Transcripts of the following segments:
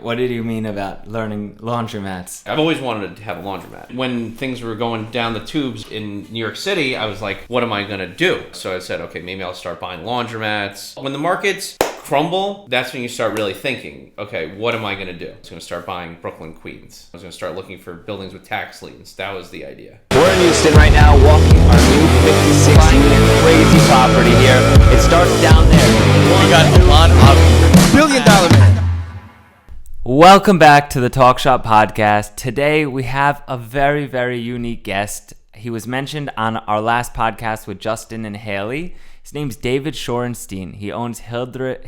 What did you mean about learning laundromats? I've always wanted to have a laundromat. When things were going down the tubes in New York City, I was like, what am I going to do? So I said, okay, maybe I'll start buying laundromats. When the markets crumble, that's when you start really thinking, okay, what am I going to do? I was going to start buying Brooklyn, Queens. I was going to start looking for buildings with tax liens. That was the idea. We're in Houston right now, walking our new 56-unit crazy property here. It starts down there. We got Allon, $1 billion man. Welcome back to the Talk Shop Podcast. Today we have a very, very unique guest. He was mentioned on our last podcast with Justin and Haley. His name's David Shorenstein. He owns Hildreth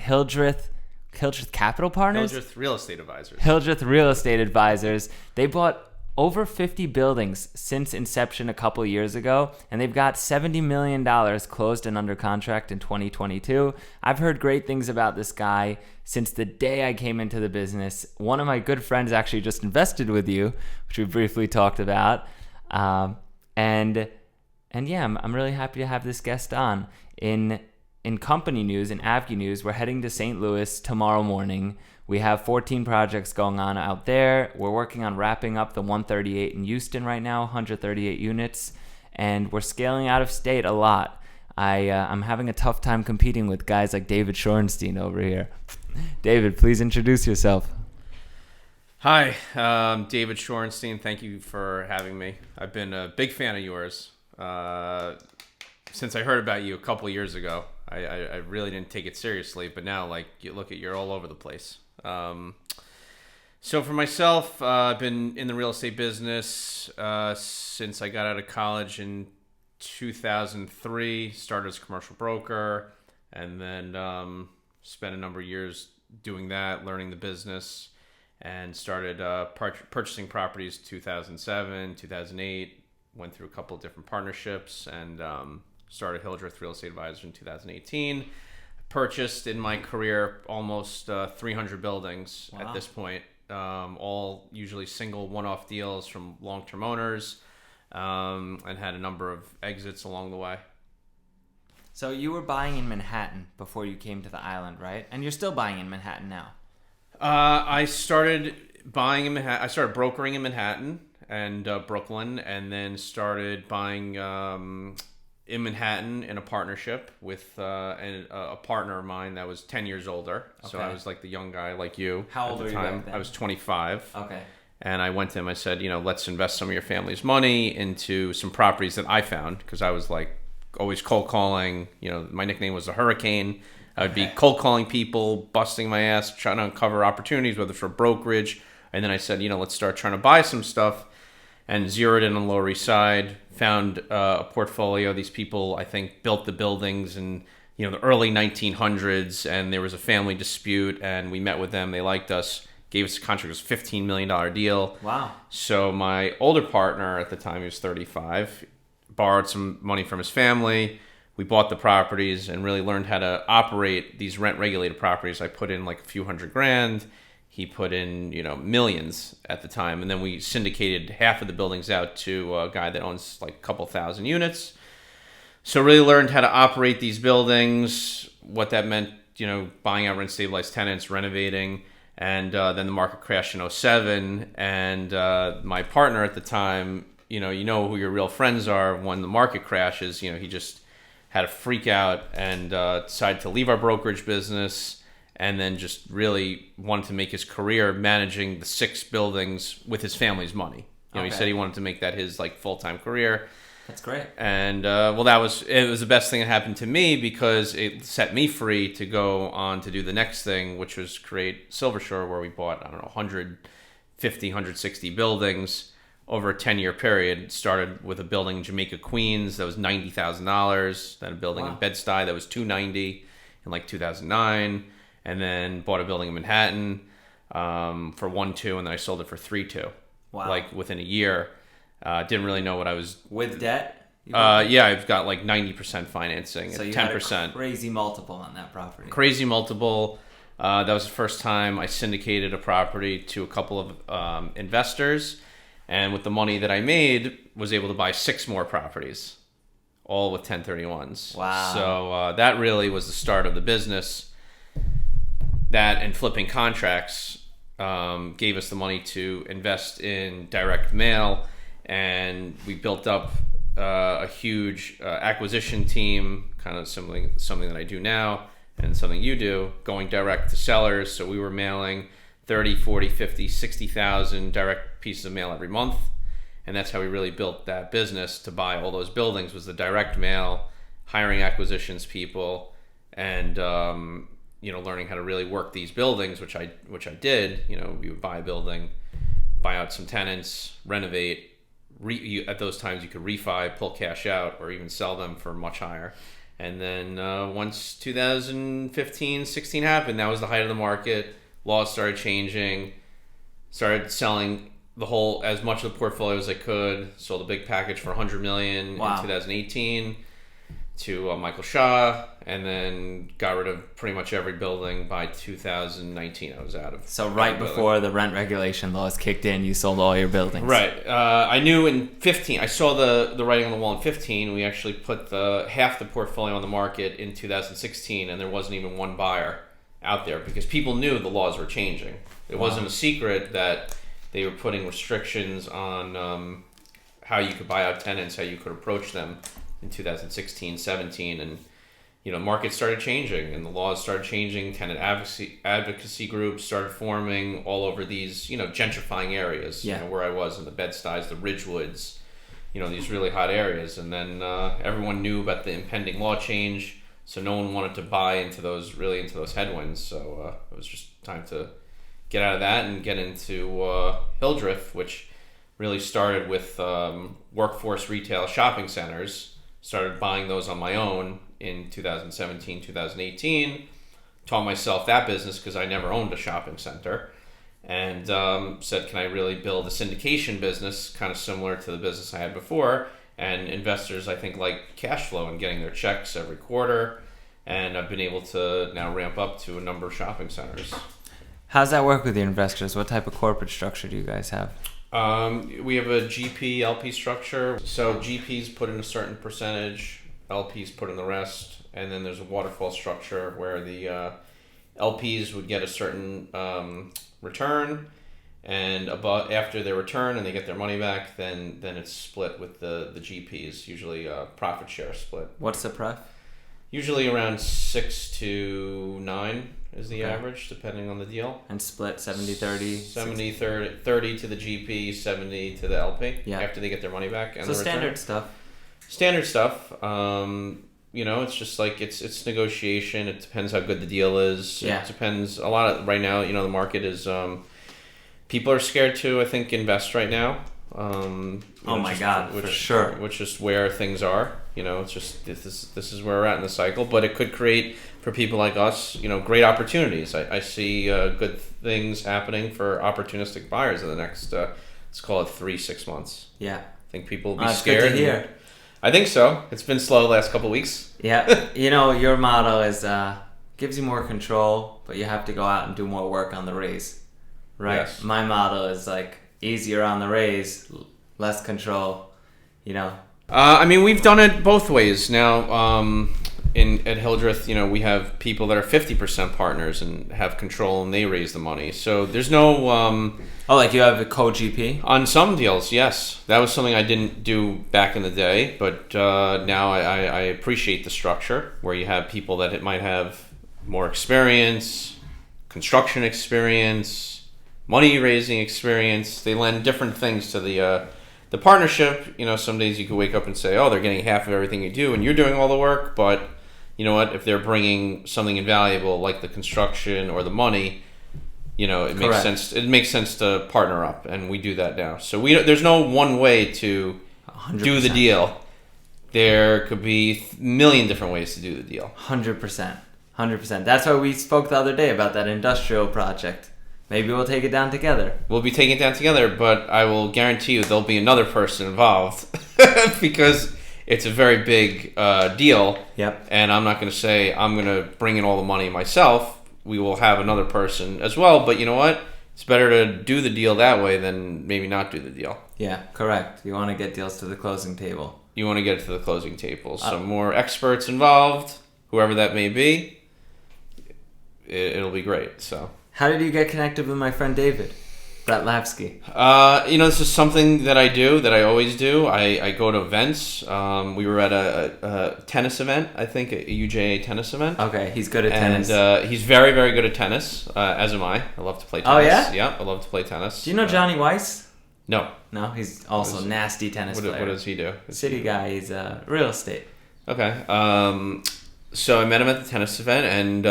Capital Partners? Hildreth Real Estate Advisors. Hildreth Real Estate Advisors. They bought over 50 buildings since inception a couple years ago, and they've got $70 million closed and under contract in 2022. I've heard great things about this guy since the day I came into the business. One of my good friends actually just invested with you, which we briefly talked about. And yeah, I'm really happy to have this guest on. In company news, in Avgi news, we're heading to St. Louis tomorrow morning. We have 14 projects going on out there. We're working on wrapping up the 138 in Houston right now, 138 units, and we're scaling out of state a lot. I'm having a tough time competing with guys like David Shorenstein over here. David, please introduce yourself. Hi, David Shorenstein. Thank you for having me. I've been a big fan of yours since I heard about you a couple years ago. I really didn't take it seriously, but now, like, you're all over the place. So for myself, I've been in the real estate business since I got out of college in 2003. Started as a commercial broker, and then spent a number of years doing that, learning the business, and started purchasing properties 2007, 2008. Went through a couple of different partnerships, and started Hildreth Real Estate Advisors in 2018. Purchased in my career almost 300 buildings. Wow. At this point, all usually single one-off deals from long-term owners, and had a number of exits along the way. So you were buying in Manhattan before you came to the island, right? And you're still buying in Manhattan now. I started buying in Manhattan. I started brokering in Manhattan and Brooklyn, and then started buying in Manhattan in a partnership with a partner of mine that was 10 years older. Okay. So I was like the young guy like you. How old were you back then? I was 25. Okay. And I went to him, I said, let's invest some of your family's money into some properties that I found, because I was like always cold calling. My nickname was the Hurricane. I would be cold calling people, busting my ass, trying to uncover opportunities, whether for brokerage. And then I said, let's start trying to buy some stuff. And zeroed in on the Lower East Side, found a portfolio. These people, I think, built the buildings in the early 1900s, and there was a family dispute, and we met with them. They liked us, gave us a contract. It was a $15 million deal. Wow. So my older partner at the time, he was 35, borrowed some money from his family. We bought the properties and really learned how to operate these rent-regulated properties. I put in like a few $100,000. He put in, millions at the time. And then we syndicated half of the buildings out to a guy that owns like a couple thousand units. So really learned how to operate these buildings, what that meant, buying out rent-stabilized tenants, renovating. And then the market crashed in 2007. And my partner at the time, you know who your real friends are when the market crashes. He just had a freak out and decided to leave our brokerage business, and then just really wanted to make his career managing the 6 buildings with his family's money. He said he wanted to make that his like full-time career. That's great. And it was the best thing that happened to me, because it set me free to go on to do the next thing, which was create Silver Shore, where we bought 150, 160 buildings over a 10-year period. Started with a building in Jamaica, Queens that was $90,000. Then a building in Bed-Stuy that was $290 in like 2009. And then bought a building in Manhattan for $1.2, and then I sold it for $3.2. Wow! Like within a year. Didn't really know what I was with debt. Yeah, I've got like 90% financing, so you 10%. Had a crazy multiple on that property. Crazy multiple. That was the first time I syndicated a property to a couple of investors, and with the money that I made, was able to buy 6 more properties, all with 1031s. Wow! So that really was the start of the business. That and flipping contracts gave us the money to invest in direct mail, and we built up a huge acquisition team, kind of something that I do now and something you do, going direct to sellers. So we were mailing 30, 40, 50, 60,000 direct pieces of mail every month. And that's how we really built that business to buy all those buildings, was the direct mail, hiring acquisitions people, and learning how to really work these buildings, which I did. We would buy a building, buy out some tenants, renovate. At those times, you could refi, pull cash out, or even sell them for much higher. And then once 2015, 16 happened, that was the height of the market. Laws started changing. Started selling as much of the portfolio as I could. Sold a big package for $100 million in 2018 to Michael Shaw, and then got rid of pretty much every building by 2019. I was out of. So right before the rent regulation laws kicked in, you sold all your buildings. Right. I knew in 15. I saw the writing on the wall in 15. We actually put half the portfolio on the market in 2016, and there wasn't even one buyer out there because people knew the laws were changing. It wasn't a secret that they were putting restrictions on how you could buy out tenants, how you could approach them in 2016, 17, and markets started changing and the laws started changing. Tenant advocacy groups started forming all over these gentrifying areas. Where I was in the Bed-Stuys, the Ridgewoods, these really hot areas, and then everyone knew about the impending law change, so no one wanted to buy into those headwinds. So it was just time to get out of that and get into Hildreth, which really started with workforce retail shopping centers. Started buying those on my own in 2017, 2018. Taught myself that business because I never owned a shopping center. And said, can I really build a syndication business kind of similar to the business I had before? And investors, I think, like cash flow and getting their checks every quarter. And I've been able to now ramp up to a number of shopping centers. How's that work with your investors? What type of corporate structure do you guys have? We have a GP LP structure. So GPs put in a certain percentage, LPs put in the rest, and then there's a waterfall structure where the LPs would get a certain return, and after their return and they get their money back, then it's split with the GPs, usually a profit share split. What's the pref? Usually around 6 to 9 is the average, depending on the deal. And split 70-30? 30 to the GP, 70 to the LP after they get their money back. And so the standard stuff. Standard stuff. It's just like it's negotiation. It depends how good the deal is. Yeah. It depends a lot. Right now, the market is... people are scared to, I think, invest right now. For sure. Which is where things are. It's just this is where we're at in the cycle. But it could create, for people like us, great opportunities. I see good things happening for opportunistic buyers in the next, let's call it 3-6 months. Yeah. I think people will be scared. Good to hear. I think so. It's been slow the last couple of weeks. Yeah. Your motto is gives you more control, but you have to go out and do more work on the raise. Right? Yes. My motto is like easier on the raise, less control, we've done it both ways. Now, at Hildreth, we have people that are 50% partners and have control, and they raise the money. So there's no... like you have a co-GP? On some deals, yes. That was something I didn't do back in the day, but now I appreciate the structure where you have people that it might have more experience, construction experience, money raising experience. They lend different things to the partnership. Some days you could wake up and say, oh, they're getting half of everything you do and you're doing all the work. But you know what? If they're bringing something invaluable like the construction or the money, it makes sense. It makes sense to partner up, and we do that now. So there's no one way to 100%. Do the deal. There could be a million different ways to do the deal. 100%. That's why we spoke the other day about that industrial project. Maybe we'll take it down together. We'll be taking it down together, but I will guarantee you there'll be another person involved because it's a very big deal. Yep. And I'm not going to say I'm going to bring in all the money myself. We will have another person as well. But you know what? It's better to do the deal that way than maybe not do the deal. Yeah, correct. You want to get deals to the closing table. You want to get it to the closing table. So more experts involved, whoever that may be, it'll be great. So How did you get connected with my friend David Bratlavsky? This is something that I do, that I always do. I go to events. We were at a tennis event, I think, a UJA tennis event. Okay, he's good at tennis. And he's very, very good at tennis, as am I. I love to play tennis. Oh, yeah? Yeah, I love to play tennis. Do you know Johnny Weiss? No. No, he's also a nasty tennis player. What does he do? City guy, he's real estate. Okay. So I met him at the tennis event and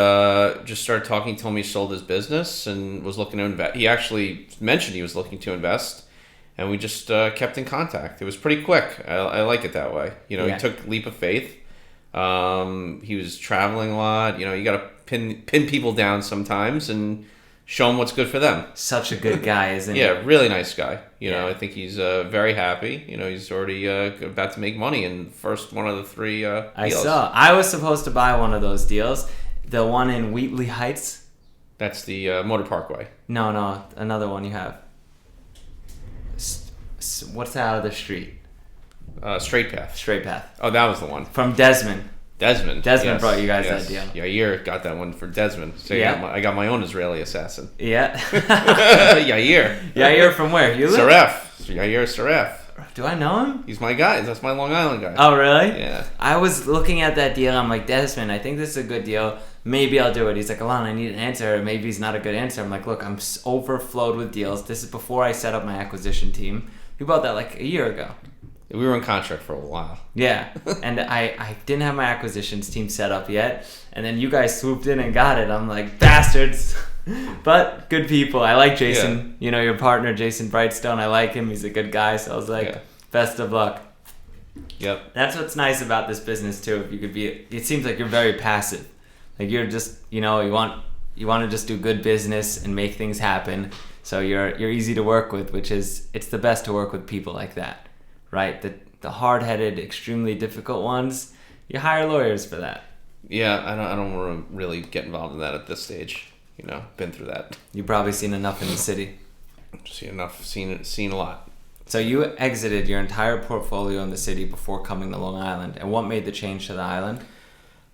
just started talking. Told me he sold his business and was looking to invest. He actually mentioned he was looking to invest, and we just kept in contact. It was pretty quick. I like it that way. He took a leap of faith. He was traveling a lot. You got to pin people down sometimes and show them what's good for them. Such a good guy, isn't he? Yeah, really nice guy. I think he's very happy. He's already about to make money in the first one of the 3 deals. I saw. I was supposed to buy one of those deals. The one in Wheatley Heights. That's the Motor Parkway. No, another one you have. What's out of the street? Straight Path. Straight Path. Oh, that was the one. From Desmond. Desmond Yes, brought you guys that deal. Yair got that one for Desmond. So yeah. I got my own Israeli assassin. Yeah. Yair. Yair from where? You live? Yair Saref. Do I know him? He's my guy. That's my Long Island guy. Oh, really? Yeah. I was looking at that deal. I'm like, Desmond, I think this is a good deal. Maybe I'll do it. He's like, Allon, I need an answer. Maybe it's not a good answer. I'm like, look, I'm overflowed with deals. This is before I set up my acquisition team. We bought that like a year ago. We were in contract for a while. Yeah, and I didn't have my acquisitions team set up yet, and then you guys swooped in and got it. I'm like, bastards. But good people. I like Jason. Yeah. Your partner, Jason Brightstone. I like him. He's a good guy. So I was like, best of luck. Yep. That's what's nice about this business too. If you could be, it seems like you're very passive. Like you're just, you want to just do good business and make things happen. So you're easy to work with, it's the best to work with people like that. Right, the hard-headed, extremely difficult ones, you hire lawyers for that. Yeah, I don't want to really get involved in that at this stage. Been through that. You've probably seen enough in the city. Seen a lot. So you exited your entire portfolio in the city before coming to Long Island, and what made the change to the island?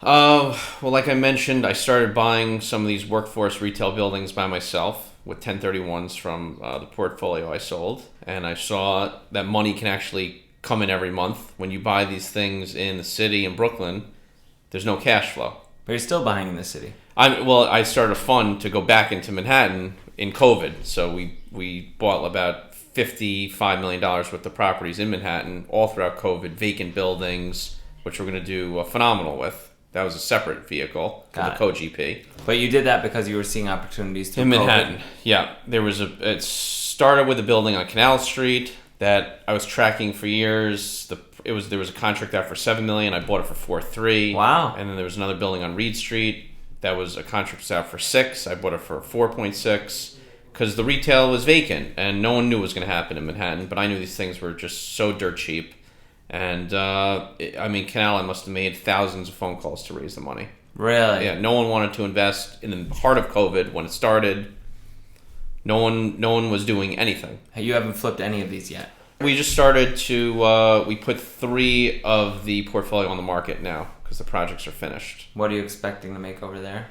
Well, like I mentioned, I started buying some of these workforce retail buildings by myself with 1031s from the portfolio I sold. And I saw that money can actually come in every month. When you buy these things in the city in Brooklyn, there's no cash flow. But you're still buying in the city. I started a fund to go back into Manhattan in COVID. So we bought about $55 million worth of properties in Manhattan all throughout COVID, vacant buildings, which we're going to do phenomenal with. That was a separate vehicle for the co-GP. But you did that because you were seeing opportunities to in Manhattan. Yeah, it started with a building on Canal Street that I was tracking for years. There was a contract out for $7 million. I bought it for $4.3. Wow. And then there was another building on Reed Street that was a contract out for $6 million. I bought it for $4.6 because the retail was vacant and no one knew what was going to happen in Manhattan. But I knew these things were just so dirt cheap. And, Canal, I must have made thousands of phone calls to raise the money. Really? Yeah, no one wanted to invest in the heart of COVID when it started. No one was doing anything. You haven't flipped any of these yet? We just started to, we put 3 of the portfolio on the market now because the projects are finished. What are you expecting to make over there?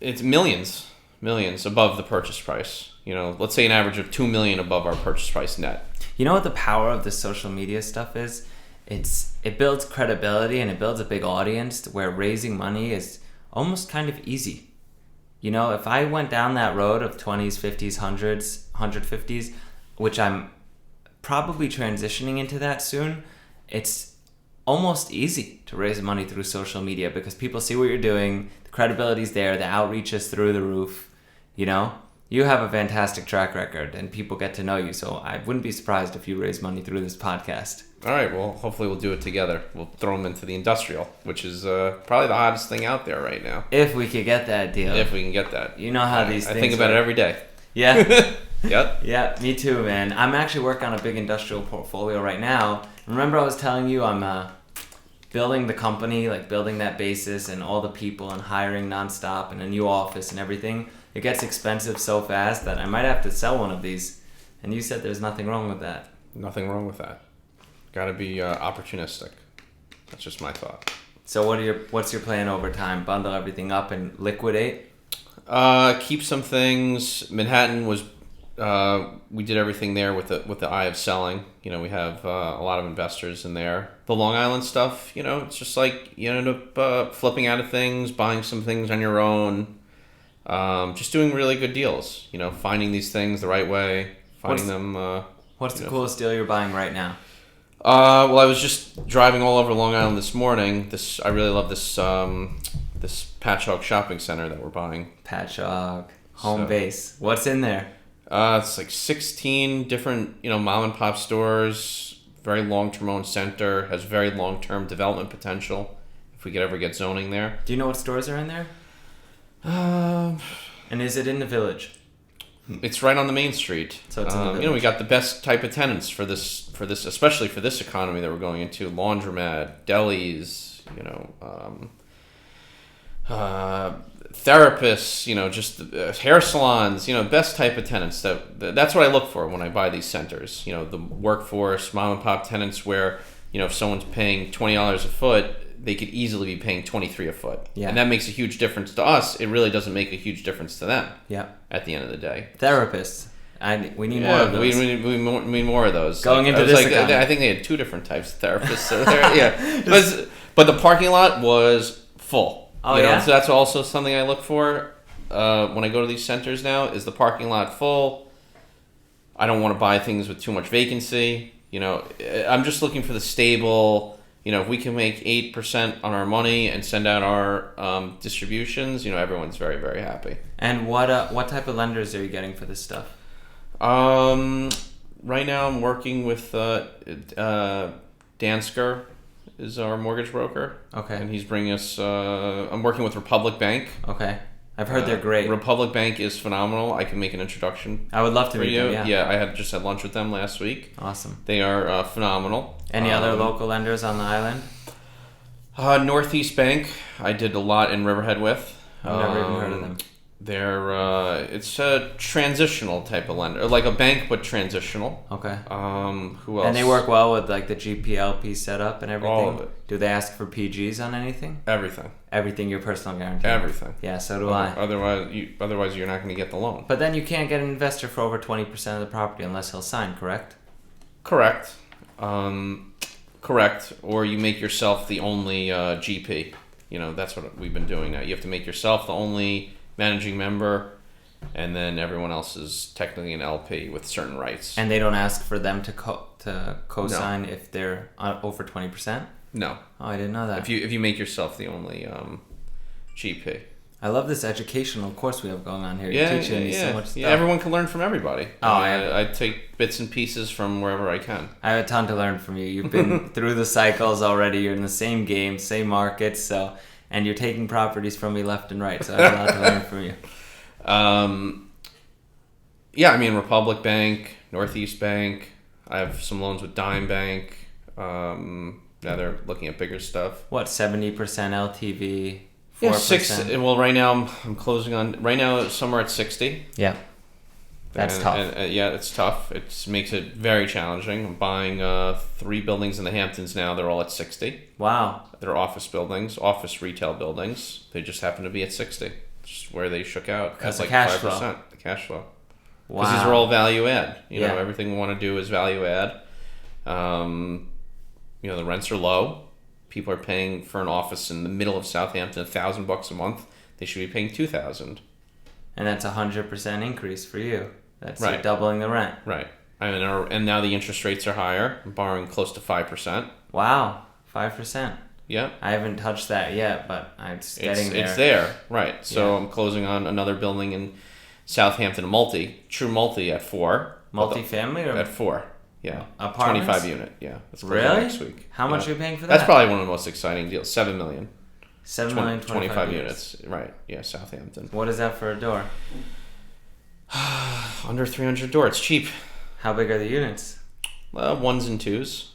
It's millions above the purchase price. Let's say an average of $2 million above our purchase price net. You know what the power of the social media stuff is? It builds credibility and it builds a big audience where raising money is almost kind of easy. If I went down that road of 20s, 50s, 100s, 150s, which I'm probably transitioning into that soon, it's almost easy to raise money through social media because people see what you're doing, the credibility's there, the outreach is through the roof, You have a fantastic track record and people get to know you, so I wouldn't be surprised if you raise money through this podcast. All right, well, hopefully we'll do it together. We'll throw them into the industrial, which is probably the hottest thing out there right now. If we could get that deal. If we can get that. You know how these things I think about it every day. Yeah. Yep. Yeah, me too, man. I'm actually working on a big industrial portfolio right now. Remember I was telling you I'm building the company, like building that basis and all the people and hiring nonstop and a new office and everything. It gets expensive so fast that I might have to sell one of these. And you said there's nothing wrong with that. Nothing wrong with that. Got to be opportunistic. That's just my thought. So what's your plan over time? Bundle everything up and liquidate? Keep some things. Manhattan was, we did everything there with the eye of selling. You know, we have a lot of investors in there. The Long Island stuff, you know, it's just like you end up flipping out of things, buying some things on your own, just doing really good deals. You know, finding these things the right way, finding them. What's the coolest deal you're buying right now? Well, I was just driving all over Long Island this morning. I really love this this Patchogue shopping center that we're buying. Patchogue, home base. What's in there? It's like 16 different, you know, mom and pop stores. Very long-term owned center. Has very long-term development potential. If we could ever get zoning there. Do you know what stores are in there? And is it in the village? It's right on the main street. So it's in the village. You know, we got the best type of tenants for this, especially for this economy that we're going into. Laundromat, delis, you know, therapists, you know, just hair salons, you know, best type of tenants. That's what I look for when I buy these centers. You know, the workforce, mom and pop tenants where, you know, if someone's paying $20 a foot, they could easily be paying $23 a foot. Yeah. And that makes a huge difference to us. It really doesn't make a huge difference to them. Yeah. At the end of the day. Therapists. We need more of those. We need more of those. Going into this economy. I think they had 2 different types of therapists. So yeah. But the parking lot was full. Oh, you know? yeah? So that's also something I look for when I go to these centers now, is the parking lot full. I don't want to buy things with too much vacancy. You know, I'm just looking for the stable, you know, if we can make 8% on our money and send out our distributions, you know, everyone's very, very happy. And what type of lenders are you getting for this stuff? Right now I'm working with Dansker is our mortgage broker. Okay. And he's bringing us, I'm working with Republic Bank. Okay. I've heard they're great. Republic Bank is phenomenal. I can make an introduction. I would love to for meet you. them, yeah. I had lunch with them last week. Awesome. They are phenomenal. Any other local lenders on the island? Northeast Bank, I did a lot in Riverhead with. I've never even heard of them. It's a transitional type of lender, like a bank but transitional. Okay. Who else? And they work well with like the GPLP setup and everything. All of it. Do they ask for PGs on anything? Everything. Everything, your personal guarantee. Everything. Yeah, so do I. Otherwise, you're not going to get the loan. But then you can't get an investor for over 20% of the property unless he'll sign, correct? Correct. Correct. Or you make yourself the only GP. You know, that's what we've been doing now. You have to make yourself the only managing member, and then everyone else is technically an LP with certain rights. And they don't ask for them to co-sign if they're over 20%? No. Oh, I didn't know that. If you make yourself the only GP. I love this educational course we have going on here. You're teaching me so much stuff. Yeah, everyone can learn from everybody. Oh, I take bits and pieces from wherever I can. I have a ton to learn from you. You've been through the cycles already. You're in the same game, same market, and you're taking properties from me left and right, so I have a lot to learn from you. Yeah, I mean, Republic Bank, Northeast Bank. I have some loans with Dime Bank. Now they're looking at bigger stuff. What, 70% LTV? 4%? Yeah, 6. Well, right now I'm closing on. Right now, somewhere at 60. Yeah, that's tough. Yeah, it's tough. It makes it very challenging. I'm buying 3 buildings in the Hamptons now. They're all at 60. Wow. They're office buildings, office retail buildings. They just happen to be at 60. Just where they shook out. Because like cash 5%. flow. The cash flow. Wow. Because these are all value add. You Yeah. know, everything we want to do is value add. You know, the rents are low. People are paying for an office in the middle of Southampton $1,000 a month. They should be paying $2,000. And that's 100% increase for you. That's Right. like doubling the rent. Right. And now the interest rates are higher. I'm borrowing close to 5%. Wow, 5%. Yeah. I haven't touched that yet, but it's getting there. It's there, right. So Yeah. I'm closing on another building in Southampton, true multi at 4. Multifamily or At 4, yeah. Apartments? 25 unit, yeah. That's closing Really? next week. How much Yeah. are you paying for that? That's probably one of the most exciting deals. 7 million. 7 million, 25 units. Right, yeah, Southampton. What is that for a door? Under 300 door, it's cheap. How big are the units? 1s and 2s.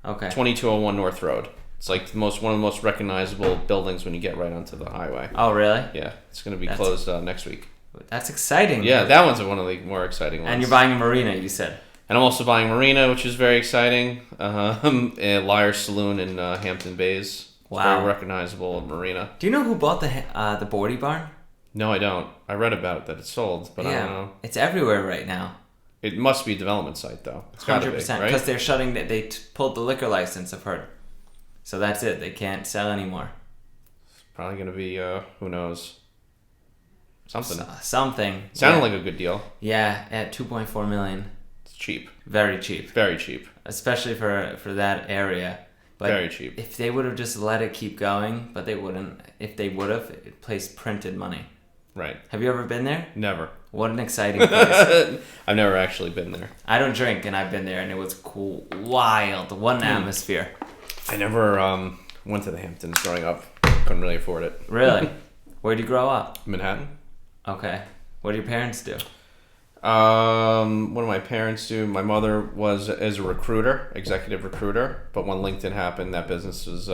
Okay. 2201 North Road. It's like one of the most recognizable buildings when you get right onto the highway. Oh, really? Yeah, it's going to be That's- closed next week. That's exciting. Yeah, that one's one of the more exciting ones. And you're buying a marina, you said. And I'm also buying Marina, which is very exciting. A Liar Saloon in Hampton Bays. It's Wow. very recognizable Marina. Do you know who bought the Bordy Barn? No, I don't. I read about it that it's sold, but I don't know. It's everywhere right now. It must be a development site, though. It's gotta 100%. be, right? Because they're shutting. They pulled the liquor license, I've heard. So that's it. They can't sell anymore. It's probably going to be, who knows, something. Something. Sounded like a good deal. Yeah, at $2.4 million. It's cheap. Very cheap. Very cheap. Especially for that area. But very cheap. If they would have just let it keep going, but they wouldn't. If they would have, the place printed money. Right. Have you ever been there? Never. What an exciting place. I've never actually been there. I don't drink, and I've been there, and it was cool. Wild. What an atmosphere. I never went to the Hamptons growing up. Couldn't really afford it. Really? Where'd you grow up? Manhattan. Okay. What do your parents do? What do my parents do? My mother was as a recruiter, executive recruiter, but when LinkedIn happened, that business was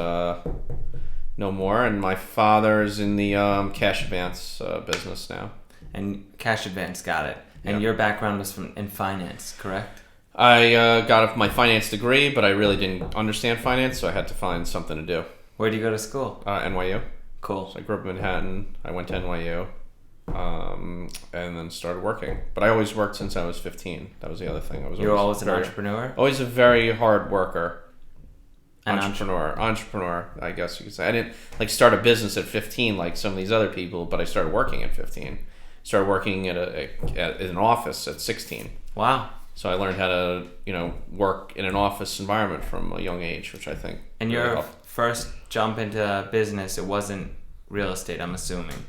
no more. And my father's in the cash advance business now. And cash advance, got it. And your background was in finance, correct? I got my finance degree, but I really didn't understand finance, so I had to find something to do. Where did you go to school? NYU. Cool. So I grew up in Manhattan. I went to NYU, and then started working. But I always worked since I was 15. That was the other thing. You were always an entrepreneur? Always a very hard worker. An entrepreneur, I guess you could say. I didn't start a business at 15 like some of these other people, but I started working at 15. Started working at an office at 16. Wow. So I learned how to, work in an office environment from a young age, which I think. And really your helped. first jump into business, it wasn't real estate, I'm assuming.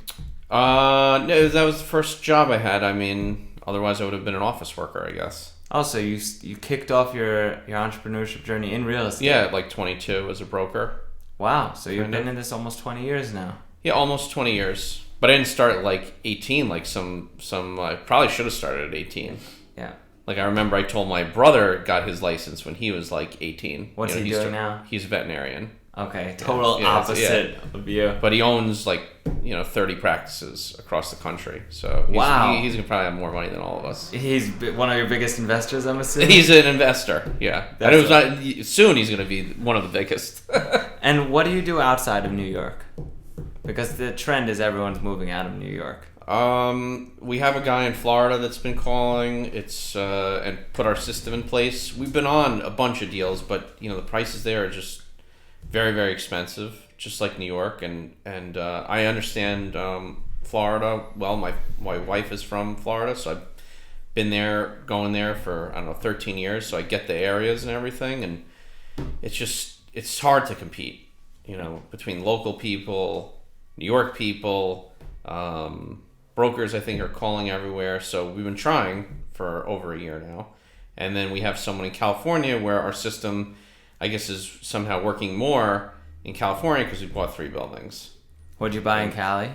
No, that was the first job I had. I mean, otherwise I would have been an office worker, I guess. Also, you kicked off your entrepreneurship journey in real estate. Yeah, at like 22 as a broker. Wow, so you've been in this almost 20 years now. Yeah, almost 20 years. But I didn't start at like 18 like some I probably should have started at 18. Yeah. Like I remember I told my brother got his license when he was like 18. What's he doing now? He's a veterinarian. Okay, total opposite of you. But he owns 30 practices across the country. So he's going to probably have more money than all of us. He's one of your biggest investors, I'm assuming? He's an investor, yeah. Soon he's going to be one of the biggest. And what do you do outside of New York? Because the trend is everyone's moving out of New York. We have a guy in Florida that's been calling. And put our system in place. We've been on a bunch of deals, but the prices there are just very, very expensive, just like New York. And I understand Florida well. My wife is from Florida, so I've been there, going there for 13 years. So I get the areas and everything, and it's hard to compete, between local people, New York people. Brokers, I think, are calling everywhere. So we've been trying for over a year now. And then we have someone in California where our system, I guess, is somehow working more in California because we bought 3 buildings. What'd you buy in Cali?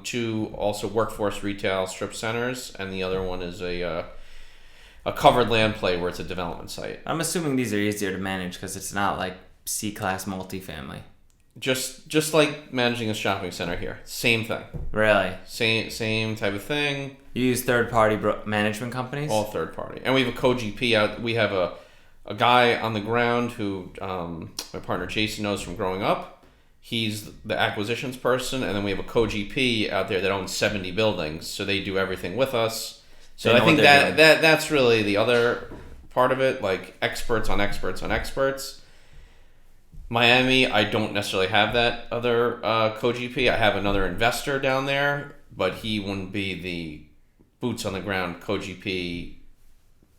2 also workforce retail strip centers, and the other one is a covered land play where it's a development site. I'm assuming these are easier to manage because it's not like C-class multifamily. Just like managing a shopping center here. Same thing. Really? Same type of thing. You use third-party management companies? All third-party. And we have a co-GP out. We have a guy on the ground who my partner Jason knows from growing up. He's the acquisitions person. And then we have a co-GP out there that owns 70 buildings. So they do everything with us. So I think that's really the other part of it. Like experts on experts on experts. Miami, I don't necessarily have that other co-GP. I have another investor down there, but he wouldn't be the boots on the ground co-GP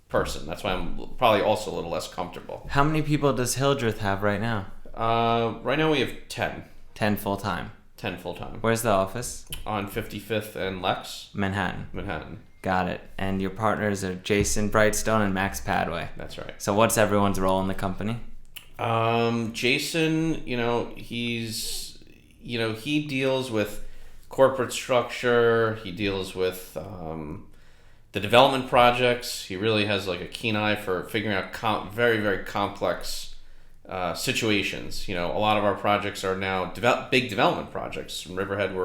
person. That's why I'm probably also a little less comfortable. How many people does Hildreth have right now? Right now we have 10. 10 full-time? 10 full-time. Where's the office? On 55th and Lex. Manhattan. Got it. And your partners are Jason Brightstone and Max Padway. That's right. So what's everyone's role in the company? Jason, he deals with corporate structure. He deals with the development projects. He really has a keen eye for figuring out very, very complex situations. A lot of our projects are now big development projects. In Riverhead,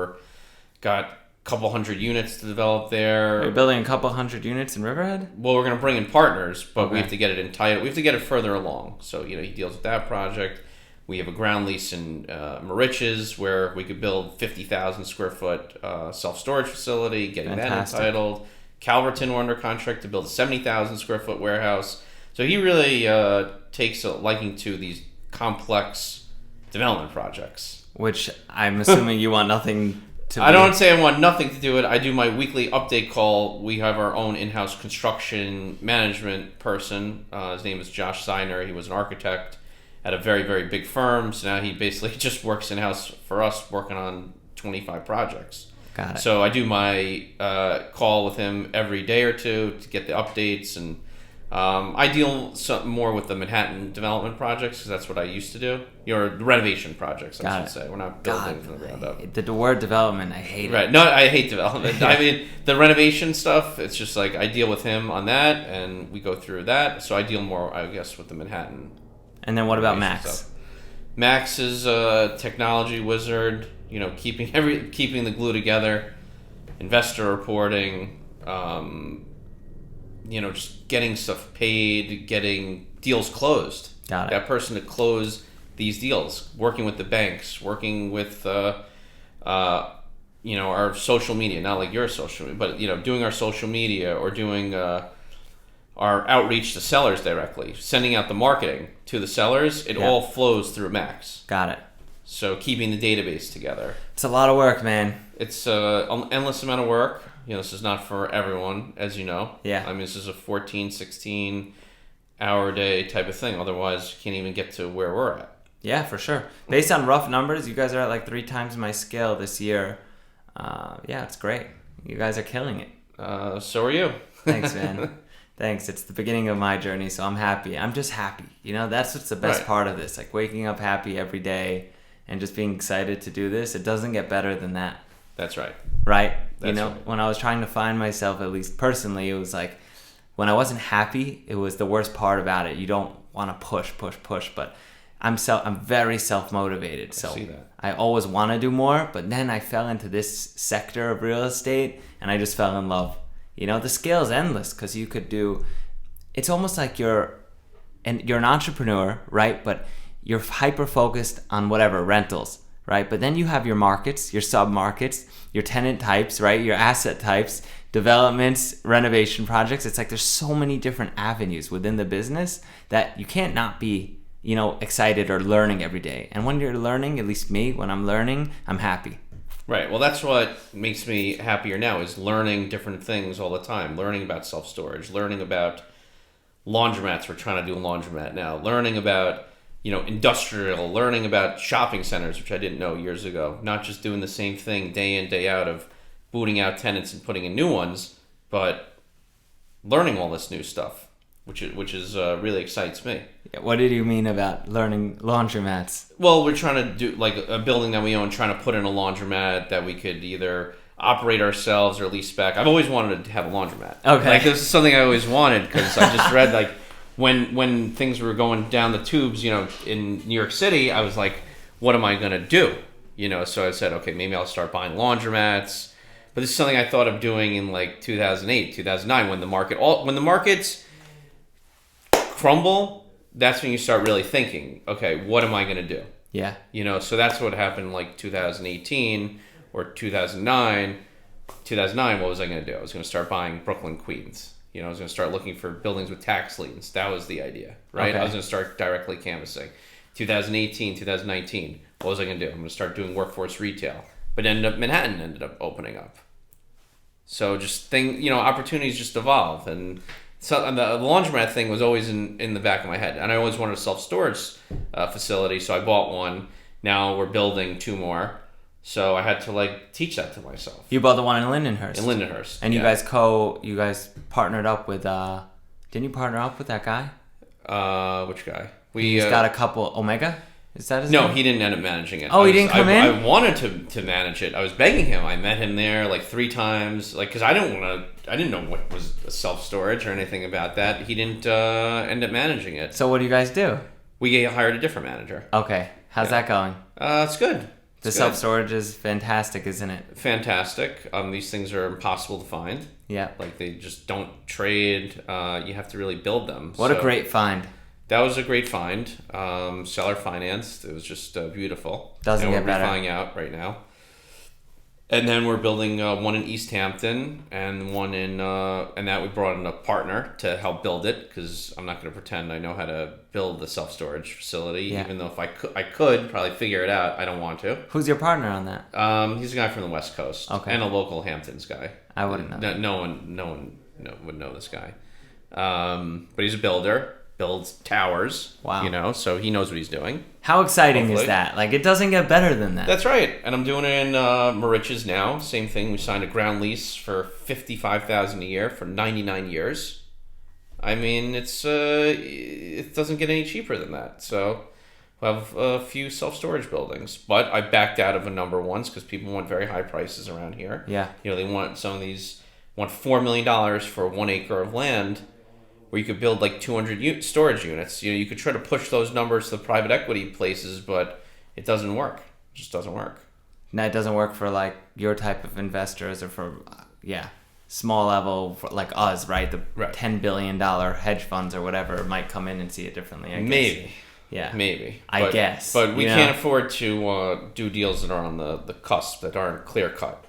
got couple hundred units to develop there. You're building a couple hundred units in Riverhead? Well, we're going to bring in partners, but we have to get it in title. We have to get it further along. So, he deals with that project. We have a ground lease in Moriches where we could build 50,000 square foot self-storage facility, getting Fantastic. that entitled. Calverton, we're under contract to build a 70,000 square foot warehouse. So he really takes a liking to these complex development projects. Which I'm assuming you want nothing to I don't say I want nothing to do with it. I do my weekly update call. We have our own in-house construction management person. His name is Josh Seiner. He was an architect at a very, very big firm. So now he basically just works in-house for us, working on 25 projects. Got it. So I do my call with him every day or two to get the updates. And I deal more with the Manhattan development projects because that's what I used to do. Or renovation projects, I should say. We're not building from the ground up. The word development, I hate it. Right. No, I hate development. I mean, the renovation stuff, it's just like I deal with him on that and we go through that. So I deal more, I guess, with the Manhattan. And then what about Max? Stuff. Max is a technology wizard, you know, keeping the glue together, investor reporting, you know, just getting stuff paid, getting deals closed. Got it. That person to close these deals, working with the banks, working with, you know, our social media, not like your social media, but, you know, doing our social media or doing our outreach to sellers directly, sending out the marketing to the sellers. It all flows through Max. Got it. So keeping the database together. It's a lot of work, man. It's an endless amount of work. You know, this is not for everyone, as you know. Yeah. I mean, this is a 14, 16 hour day type of thing. Otherwise, you can't even get to where we're at. Yeah, for sure. Based on rough numbers, you guys are at like 3 times my scale this year. Yeah, it's great. You guys are killing it. So are you. Thanks, man. Thanks. It's the beginning of my journey, so I'm happy. I'm just happy. You know, that's what's the best part of this. Like waking up happy every day and just being excited to do this. It doesn't get better than that. That's right. Right? That's you know, right. When I was trying to find myself, at least personally, it was like when I wasn't happy, it was the worst part about it. You don't want to push, but I'm very self-motivated. So I see that. I always want to do more, but then I fell into this sector of real estate and I just fell in love. You know, the scale is endless because you could do, it's almost like you're an entrepreneur, right? But you're hyper-focused on whatever, rentals, right? But then you have your markets, your sub-markets, your tenant types, right? Your asset types, developments, renovation projects. It's like there's so many different avenues within the business that you can't not be, you know, excited or learning every day. And when you're learning, at least me, when I'm learning, I'm happy. Right. Well, that's what makes me happier now is learning different things all the time. Learning about self-storage, learning about laundromats. We're trying to do a laundromat now. Learning about, you know, industrial, learning about shopping centers, which I didn't know years ago. Not just doing the same thing day in, day out of booting out tenants and putting in new ones, but learning all this new stuff, which is really excites me. What did you mean about learning laundromats? Well, we're trying to do like a building that we own, trying to put in a laundromat that we could either operate ourselves or lease back. I've always wanted to have a laundromat. Okay. Like this is something I always wanted because I just read like when things were going down the tubes, you know, in New York City, I was like, what am I going to do? You know, so I said, okay, maybe I'll start buying laundromats. But this is something I thought of doing in like 2008, 2009 when the markets crumble. That's when you start really thinking, okay, what am I going to do? Yeah. You know, so that's what happened like 2018 or 2009. 2009, what was I going to do? I was going to start buying Brooklyn, Queens. You know, I was going to start looking for buildings with tax liens. That was the idea, right? Okay. I was going to start directly canvassing. 2018, 2019, what was I going to do? I'm going to start doing workforce retail. But Manhattan ended up opening up. So just opportunities just evolve. And so and the laundromat thing was always in the back of my head. And I always wanted a self-storage facility, so I bought one. Now we're building 2 more. So I had to teach that to myself. You bought the one in Lindenhurst. In Lindenhurst. And you guys partnered up with didn't you partner up with that guy? Which guy? He's got a couple Omega? Is that his name? No, he didn't end up managing it. Oh, he didn't come in? I wanted to manage it. I was begging him. I met him there 3 times, because I didn't know what was self-storage or anything about that. He didn't end up managing it. So what do you guys do? We hired a different manager. Okay. How's that going? It's good. The self-storage is fantastic, isn't it? Fantastic. These things are impossible to find. Yeah. They just don't trade. You have to really build them. What a great find. That was a great find. Seller financed. It was just beautiful. Doesn't get better. We're refining out right now. And then we're building one in East Hampton and one in, and that we brought in a partner to help build it because I'm not going to pretend I know how to build the self-storage facility, even though if I could probably figure it out. I don't want to. Who's your partner on that? He's a guy from the West Coast and a local Hamptons guy. I wouldn't know. No one would know this guy. But he's a builder. Builds towers. Wow. So he knows what he's doing. How exciting is that? Like, it doesn't get better than that. That's right. And I'm doing it in Moriches now. Same thing. We signed a ground lease for $55,000 a year for 99 years. I mean, it doesn't get any cheaper than that. So we'll have a few self-storage buildings. But I backed out of a number of ones because people want very high prices around here. Yeah. They want $4 million for 1 acre of land, where you could build like 200 storage units. You could try to push those numbers to the private equity places, but it doesn't work. It just doesn't work. No, it doesn't work for like your type of investors or for small level for like us, right? The $10 billion hedge funds or whatever might come in and see it differently. I guess. Maybe. Yeah. Maybe. I guess. But we can't afford to do deals that are on the cusp, that aren't clear cut.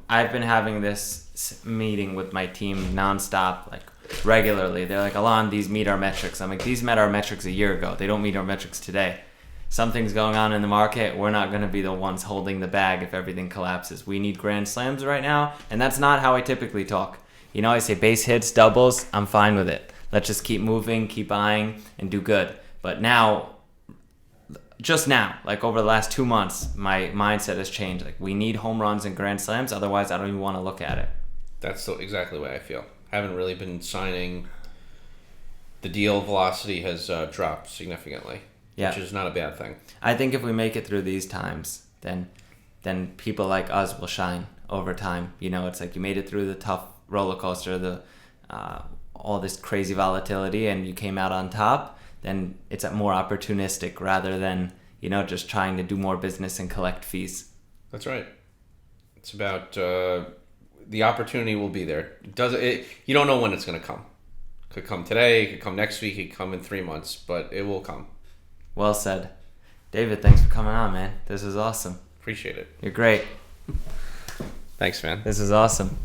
I've been having this meeting with my team nonstop, like regularly. They're like, Allon, these meet our metrics. I'm like, these met our metrics a year ago. They don't meet our metrics today. Something's going on in the market. We're not going to be the ones holding the bag if everything collapses. We need grand slams right now, and that's not how I typically talk. I say base hits, doubles, I'm fine with it. Let's just keep moving, keep buying, and do good. But now, just now, like over the last 2 months, my mindset has changed. Like, we need home runs and grand slams, otherwise I don't even want to look at it. That's exactly the way I feel. Haven't really been signing. The deal velocity has dropped significantly, which is not a bad thing. I think if we make it through these times, then people like us will shine over time. It's like you made it through the tough roller coaster, all this crazy volatility, and you came out on top. Then it's more opportunistic rather than just trying to do more business and collect fees. That's right. It's about the opportunity will be there. You don't know when it's going to come. It could come today, it could come next week, it could come in 3 months, but it will come. Well said. David, thanks for coming on, man. This is awesome. Appreciate it. You're great. Thanks, man. This is awesome.